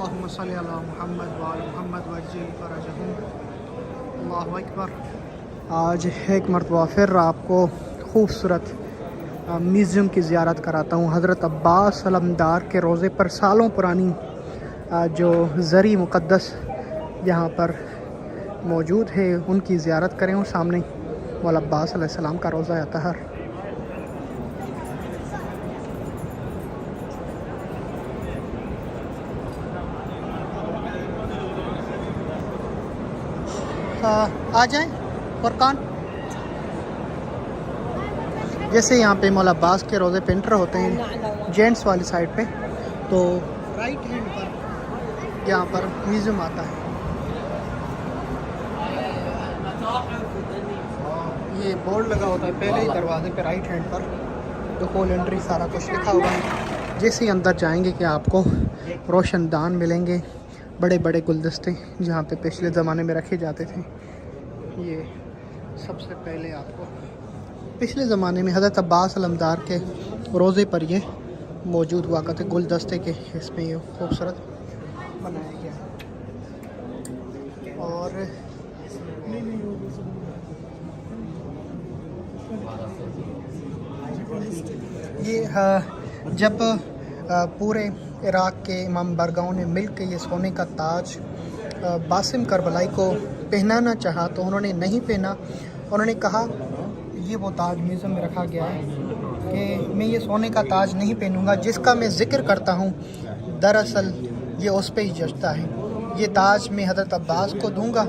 अल्लाहुम्मा सल्लि अला मुहम्मद व आले मुहम्मद वज्जिल फरजहुम। अल्लाहु अकबर। आज एक मरतबा फिर आपको खूबसूरत म्यूज़ियम की ज़ियारत कराता हूँ। हज़रत अब्बास अलमदार के रोज़े पर सालों पुरानी जो ज़री मुक़द्दस यहाँ पर मौजूद है उनकी ज़ियारत करें। और सामने मौला अब्बास अलैहिस्सलाम का रोज़ा अतहर। आ जाएं फुरकान। जैसे यहाँ पे मौला अब्बास के रोज़े पे एंटर होते हैं जेंट्स वाली साइड पे, तो राइट हैंड पर यहाँ पर म्यूज़ियम आता है। ये बोर्ड लगा होता है पहले ही दरवाजे पे राइट हैंड पर, दुखूल एंट्री सारा कुछ लिखा हुआ है। जैसे ही अंदर जाएंगे कि आपको रोशनदान मिलेंगे, बड़े बड़े गुलदस्ते जहाँ पे पिछले ज़माने में रखे जाते थे। ये सबसे पहले आपको पिछले ज़माने में हज़रत अब्बास अलमदार के रोज़े पर ये मौजूद हुआ करते गुलदस्ते के, इसमें ये खूबसूरत बनाया गया है। और ये जब पूरे इराक़ के इमाम बरगाहों ने मिल के ये सोने का ताज बासिम करबलाई को पहनाना चाहा तो उन्होंने नहीं पहना। उन्होंने कहा, ये वो ताज म्यूज़ियम में रखा गया है कि मैं ये सोने का ताज नहीं पहनूंगा जिसका मैं ज़िक्र करता हूँ, दरअसल ये उस पे ही जचता है। ये ताज मैं हज़रत अब्बास को दूंगा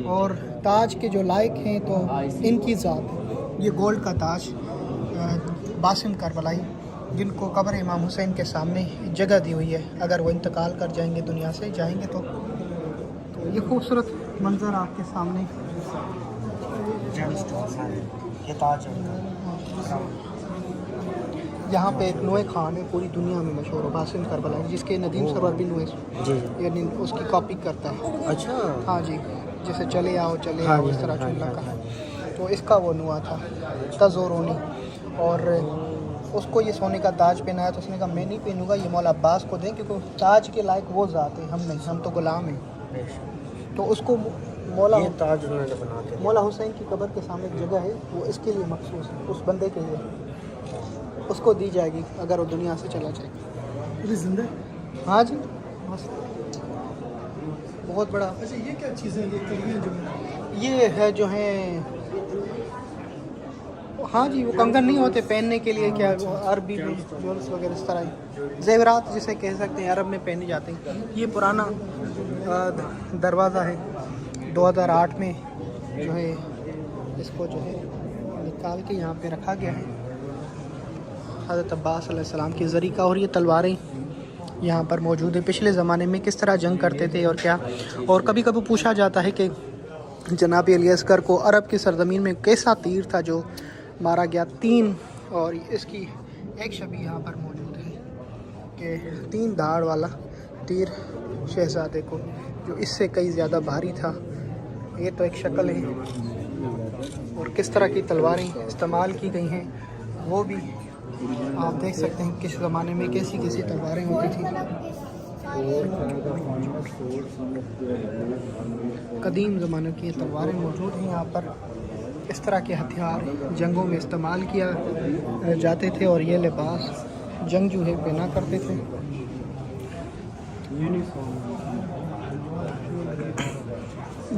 और ताज के जो लायक हैं तो इनकी ज़ात। ये गोल्ड का ताज बासिम करबलाई जिनको कब्र इमाम हुसैन के सामने जगह दी हुई है, अगर वो इंतकाल कर जाएंगे दुनिया से जाएंगे तो ये खूबसूरत मंज़र आपके सामने। ये ताज यहाँ पे एक नूए खान है, पूरी दुनिया में मशहूर है, बासिम करबलाई, जिसके नदीम सरवर भी नूए यानी उसकी कॉपी करता है। अच्छा, हाँ जी, जैसे चले आओ इस तरह चुल्ला का, तो इसका वो नुआ था तज़ोरोनी। और उसको ये सोने का ताज पहनाया तो उसने कहा मैं नहीं पहनूंगा, ये मौला अब्बास को दें क्योंकि ताज के लायक वो ज़ात है, हम नहीं, हम तो गुलाम हैं। तो उसको मौला ताज उन्होंने बना के मौला हुसैन की कब्र के सामने एक जगह है, वो इसके लिए मखसूस है, उस बंदे के लिए उसको दी जाएगी अगर वो दुनिया से चला जाएगा। जिंदा? हाँ जी, बहुत बड़ा। अच्छा, ये क्या चीज़ें ये है जो है? हाँ जी, वो कंगन नहीं होते पहनने के लिए, क्या वो अरबी में ज्वेल्स वगैरह इस तरह ज़ेवरात जिसे कह सकते हैं, अरब में पहने जाते हैं। ये पुराना दरवाज़ा है, 2008 में जो है इसको जो है निकाल के यहाँ पे रखा गया है हज़रत अब्बास अलैहिस्सलाम की ज़री का। और ये तलवारें यहाँ पर मौजूद है, पिछले ज़माने में किस तरह जंग करते थे और क्या। और कभी कभी पूछा जाता है कि जनाब अली असगर को अरब की सरज़मीन में कैसा तीर था जो मारा गया, 3, और इसकी एक शबी यहाँ पर मौजूद है कि 3 धाड़ वाला तीर शहज़ादे को, जो इससे कई ज़्यादा भारी था। ये तो एक शक्ल है, और किस तरह की तलवारें इस्तेमाल की गई हैं वो भी आप देख सकते हैं, किस ज़माने में कैसी कैसी तलवारें होती थी। कदीम ज़माने की तलवारें मौजूद हैं यहाँ पर। इस तरह के हथियार जंगों में इस्तेमाल किया जाते थे, और ये लिबास जंगजू है पहना करते थे।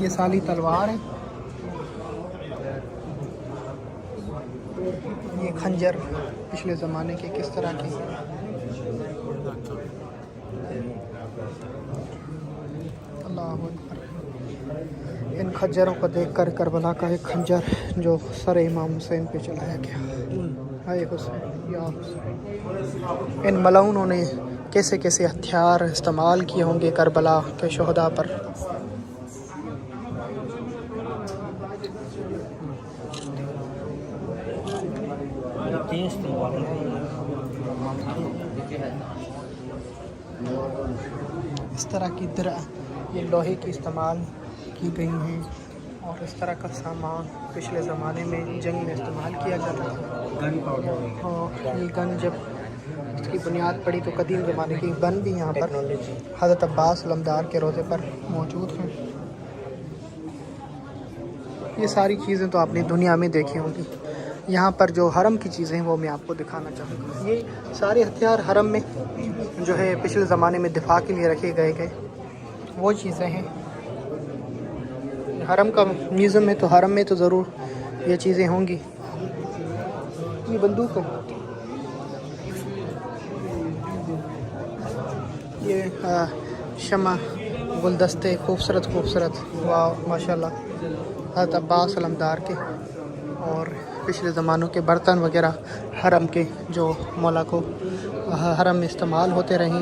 ये साली तलवार है, ये खंजर पिछले ज़माने के किस तरह के। अल्लाहु अकबर। इन खंजरों को देखकर करबला का एक खंजर जो सर इमाम हुसैन पे चलाया गया, हाय हुसैन या हुसैन। इन मलाउनों ने कैसे कैसे हथियार इस्तेमाल किए होंगे करबला के शहदा पर। इस तरह की दरा ये लोहे की इस्तेमाल की गई हैं, और इस तरह का सामान पिछले ज़माने में जंग में इस्तेमाल किया जाता था। और ये गन जब इसकी बुनियाद पड़ी तो कदीम ज़माने की, बन भी यहाँ पर टेक्नोलॉजी। हज़रत अब्बास अलमदार के रोज़े पर मौजूद हैं। ये सारी चीज़ें तो आपने दुनिया में देखी होंगी। यहाँ पर जो हरम की चीज़ें हैं वो मैं आपको दिखाना चाहूँगा। ये सारे हथियार हरम में जो है पिछले ज़माने में दिफा के लिए रखे गए वो चीज़ें हैं। हरम का म्यूज़ियम में तो हरम में तो ज़रूर ये चीज़ें होंगी। ये बंदूक है, ये शमा गुलदस्ते खूबसूरत खूबसूरत, वाह माशाल्लाह, हज़रत अब्बास अलमदार के। और पिछले ज़मानों के बर्तन वगैरह हरम के जो मौला को हरम में इस्तेमाल होते रहे,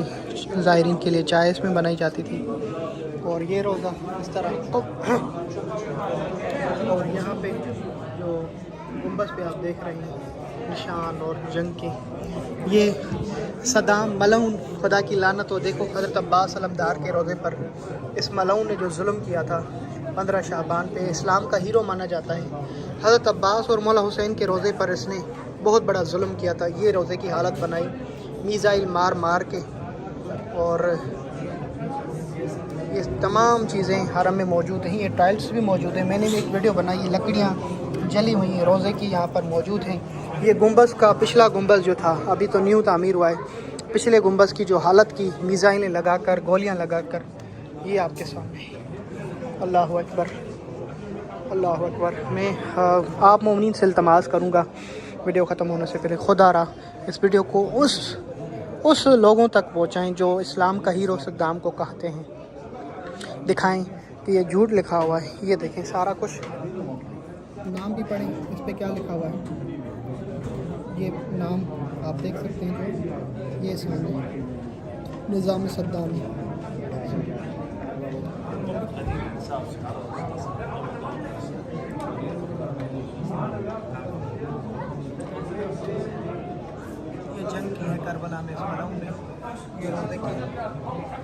ज़ायरीन के लिए चाय इसमें बनाई जाती थी। और ये रोज़ा इस तरह। और यहाँ पे जो गुंबद पे आप देख रहे हैं निशान और जंग के, ये सदाम मलऊन, खुदा की लानत हो। देखो हज़रत अब्बास अलमदार के रोज़े पर इस मलऊन ने जो जुल्म किया था 15 शाबान पे, इस्लाम का हीरो माना जाता है। हज़रत अब्बास और मौला हुसैन के रोज़े पर इसने बहुत बड़ा जुल्म किया था। ये रोज़े की हालत बनाई, मीज़ाइल मार मार के। और ये तमाम चीज़ें हरम में मौजूद हैं। ये टाइल्स भी मौजूद हैं। मैंने भी एक वीडियो बनाई, ये लकड़ियाँ जली हुई हैं रोज़े की यहाँ पर मौजूद हैं। ये गुंबद का पिछला गुंबद जो था, अभी तो न्यू तामीर हुआ है, पिछले गुंबद की जो हालत की, मिसाइलें लगाकर, गोलियां लगाकर, ये आपके सामने है। अल्लाह अकबर, अल्लाह अकबर। मैं आप मोमिनीन से इल्तमास करूँगा वीडियो ख़त्म होने से पहले, खुदा रहा इस वीडियो को उस लोगों तक पहुँचाएँ जो इस्लाम का हीरो सद्दाम को कहते हैं। दिखाएं कि ये झूठ लिखा हुआ है। ये देखें सारा कुछ, नाम भी पढ़ें इस पे क्या लिखा हुआ है। ये नाम आप देख सकते हैं, जो ये सामने निज़ाम सद्दामी। ये जंग की है करबला में, इस मलऊन में। ये रोज़े की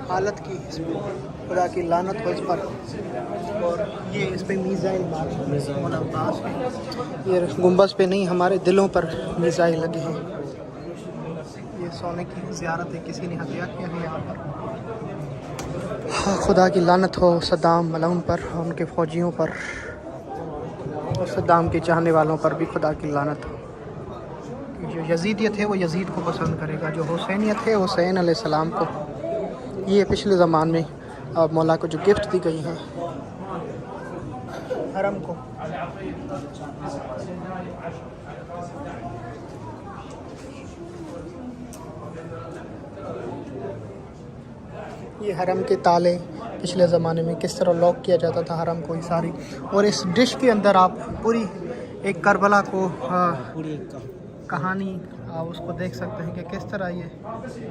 हालत की, इसमें खुदा की लानत हो इस पर। और ये इस पर मीज़ाइल मार मौला अब्बास पे, ये गुंबद पे नहीं, हमारे दिलों पर मीज़ाइल लगे हैं। ये सोने की ज़ियारत है, किसी ने हत्या किया है यहाँ पर। हाँ, खुदा की लानत हो सद्दाम मलऊन पर, उनके फ़ौजियों पर, और सद्दाम के चाहने वालों पर भी खुदा की लानत हो। जो यजीदियत है वो यजीद को पसंद करेगा, जो हुसैनियत है हुसैन अलैहिस्सलाम को। ये पिछले ज़माने में अब मौला को जो गिफ्ट दी गई हैं हरम को। ये हरम के ताले पिछले ज़माने में किस तरह लॉक किया जाता था हरम को, ये सारी। और इस डिश के अंदर आप पूरी एक करबला को पूरी कहानी आप उसको देख सकते हैं कि किस तरह ये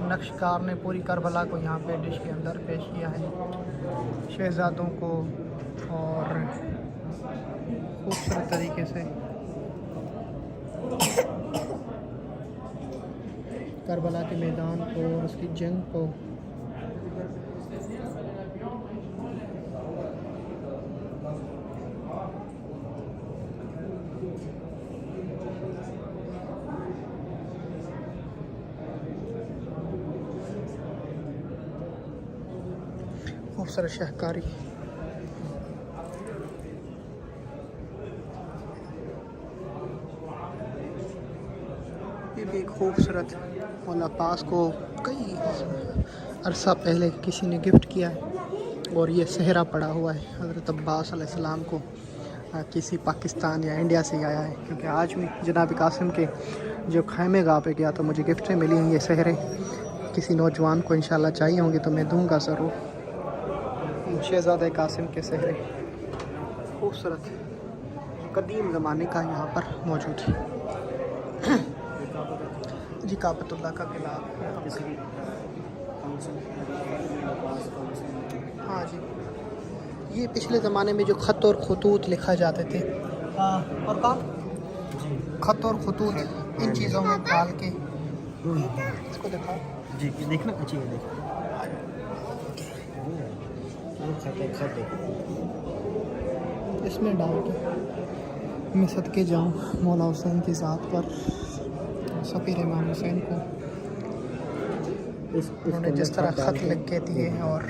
नक्शकार ने पूरी करबला को यहाँ पे डिश के अंदर पेश किया है, शहजादों को, और खूबसूरत तरीके से करबला के मैदान को और उसकी जंग को। खूबसूरत शहकारी। ये भी एक खूबसूरत मौला अब्बास को कई अरसा पहले किसी ने गिफ्ट किया है। और ये सेहरा पड़ा हुआ है हज़रत अब्बास अलैहिस्सलाम को, किसी पाकिस्तान या इंडिया से आया है। क्योंकि आज भी जनाब कासिम के जो खैमे गाह पे गया तो मुझे गिफ्टें मिली हैं ये सेहरे। किसी नौजवान को इंशाल्लाह चाहिए होंगे तो मैं दूंगा ज़रूर। शहज़ादा कासिम के सेहरे खूबसूरत कदीम ज़माने का यहाँ पर मौजूद है। जी काबतुल्लाह का किला। हाँ जी, ये पिछले ज़माने में जो ख़त और खतूत लिखा जाते थे, और का ख़त और खतूत इन चीज़ों में डाल के इसको दिखा जी, देखना अच्छी है, देखना इसमें डाल के मैं सदके जाऊँ मौला हुसैन की ज़ात पर, सफ़ीर इमाम हुसैन को उन्होंने जिस तरह ख़त लिख के दिए हैं, और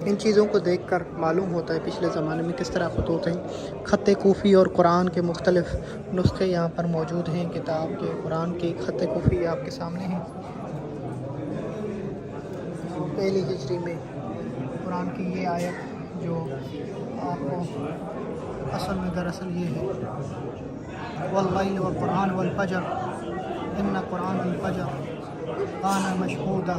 इन चीज़ों को देखकर मालूम होता है पिछले ज़माने में किस तरह ख़त होते हैं। ख़त कूफ़ी और कुरान के मुख्तलिफ़ नुस्खे यहाँ पर मौजूद हैं। किताब के कुरान के ख़त कूफ़ी आपके सामने हैं। पहली हिजरी में कुरान की ये आयत जो आपको असल में दरअसल ये है, वल्लैल व कुरान वल फजर इन्ना कुरान वल फजर काना मशहूदा।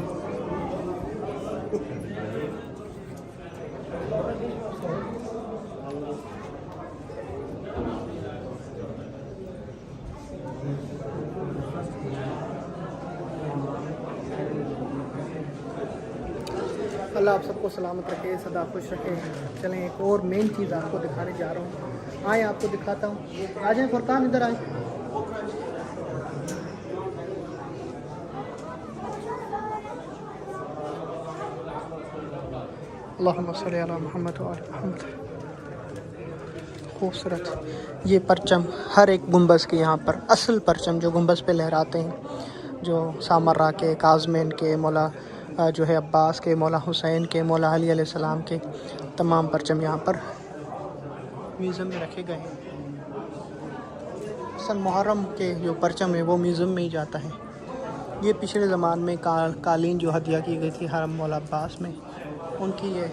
अल्लाह आप सबको सलामत रखे, सदा खुश रखे। चलें एक और मेन चीज़ आपको दिखाने जा रहा हूँ। आए आपको दिखाता हूँ। आ जाए फुरकान, इधर आए। अल्लाहुम्मा सल्ली अला मुहम्मद व आले मुहम्मद। खूबसूरत ये परचम हर एक गुंबज़ के यहाँ पर, असल परचम जो गुंबज़ पे लहराते हैं, जो सामर्रा के, काज़मीन के, मौला जो है अब्बास के, मौला हुसैन के, मौला अली अलैहिस्सलाम के, तमाम परचम यहाँ पर म्यूज़ियम में रखे गए हैं। सन मुहर्रम के जो परचम है वो म्यूज़ियम में ही जाता है। ये पिछले ज़माने में कालीन जो हदिया की गई थी हरम मौला अब्बास में, उनकी ये।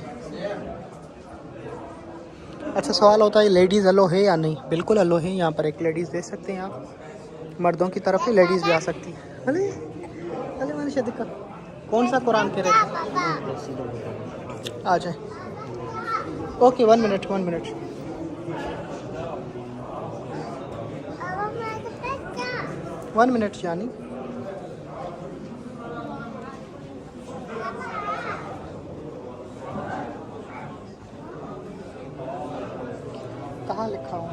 अच्छा सवाल होता है लेडीज़ अलो है या नहीं? बिल्कुल अलो है। यहाँ पर एक लेडीज़ देख सकते हैं आप, मर्दों की तरफ ही लेडीज़ भी आ सकती है। अले अले मैंने शायद देखा। कौन सा कुरान कह रहे थे? आ जाए। Okay 1 minute 1 minute. One minute यानी कहाँ लिखा हूँ?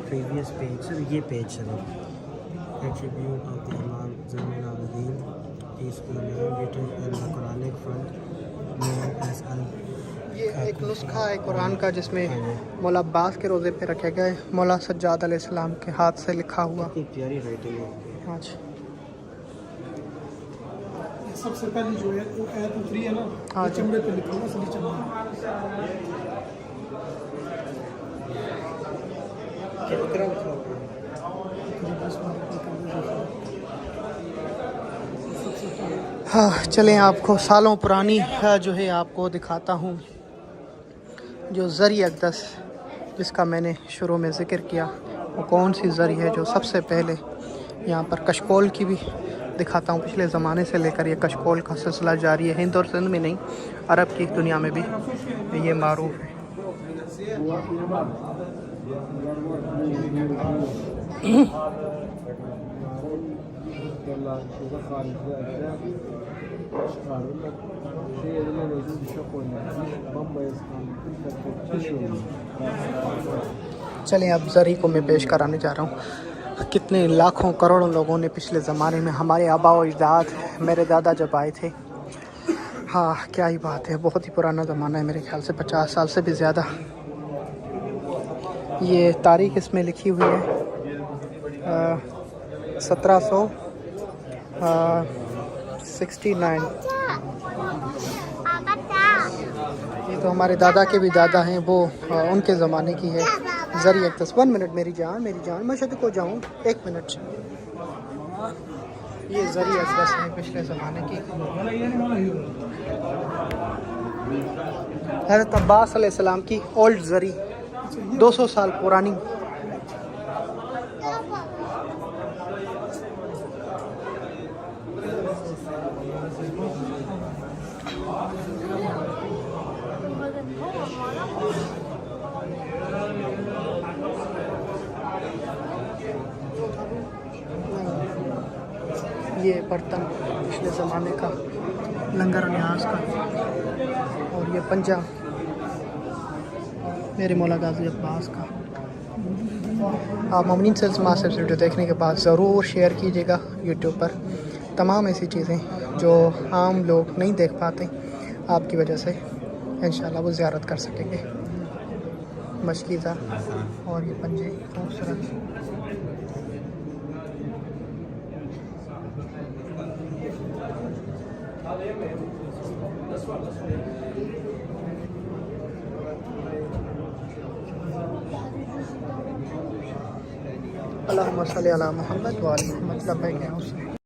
प्रीवियस पेज सर, ये page sir, attribute of the Imam Zainul Abidin, peace be with him, written in the Quranic font known as ये एक नुस्खा है कुरान का जिसमें मौला अब्बास के रोज़े पे रखे गए मौला सज्जाद अलैहिस्सलाम के हाथ से लिखा हुआ। प्यारी राइटिंग है। हाँ जी, सबसे पहली जो है वो आयत उतरी है ना, हाँ जी। चमड़े पे लिखा हुआ असली चमड़ा। कितना लिखा हुआ है? हाँ चलें आपको सालों पुरानी जो है आपको दिखाता हूँ जो ज़री अक़दस जिसका मैंने शुरू में ज़िक्र किया, वो कौन सी ज़री है जो सबसे पहले यहाँ पर कशकोल की भी दिखाता हूँ। पिछले ज़माने से लेकर ये कशकोल का सिलसिला जारी है। हिंद और सिंध में नहीं, अरब की दुनिया में भी ये मारूफ है। चलें अब ज़री को मैं पेश कराने जा रहा हूँ। कितने लाखों करोड़ों लोगों ने पिछले ज़माने में, हमारे आबा और अजदाद, मेरे दादा जब आए थे, हाँ क्या ही बात है, बहुत ही पुराना ज़माना है, मेरे ख्याल से 50 साल से भी ज़्यादा। ये तारीख़ इसमें लिखी हुई है 1769। ये तो हमारे दादा के भी दादा हैं, वो उनके ज़माने की है ज़री अक़दस। 1 मिनट मेरी जान मैं शायद को जाऊँ 1 मिनट। ये ज़री अक़दस है पिछले ज़माने की, हज़रत अब्बास अलैहिस्सलाम की ओल्ड ज़री, 200 साल पुरानी। ये बर्तन पिछले ज़माने का, लंगर न्याज का, और ये पंजा मेरे मौला गाजी अब्बास का। आप मोमिनीन से वीडियो देखने के बाद ज़रूर शेयर कीजिएगा यूट्यूब पर। तमाम ऐसी चीज़ें जो आम लोग नहीं देख पाते, आपकी वजह से इंशाल्लाह वो ज़ियारत कर सकेंगे। मशकीज़ा और ये पंजे खूबसूरत। अल्लाहुम्मा सल्ली अला मुहम्मद व आले मुहम्मद। लब्बैक या हुस्न।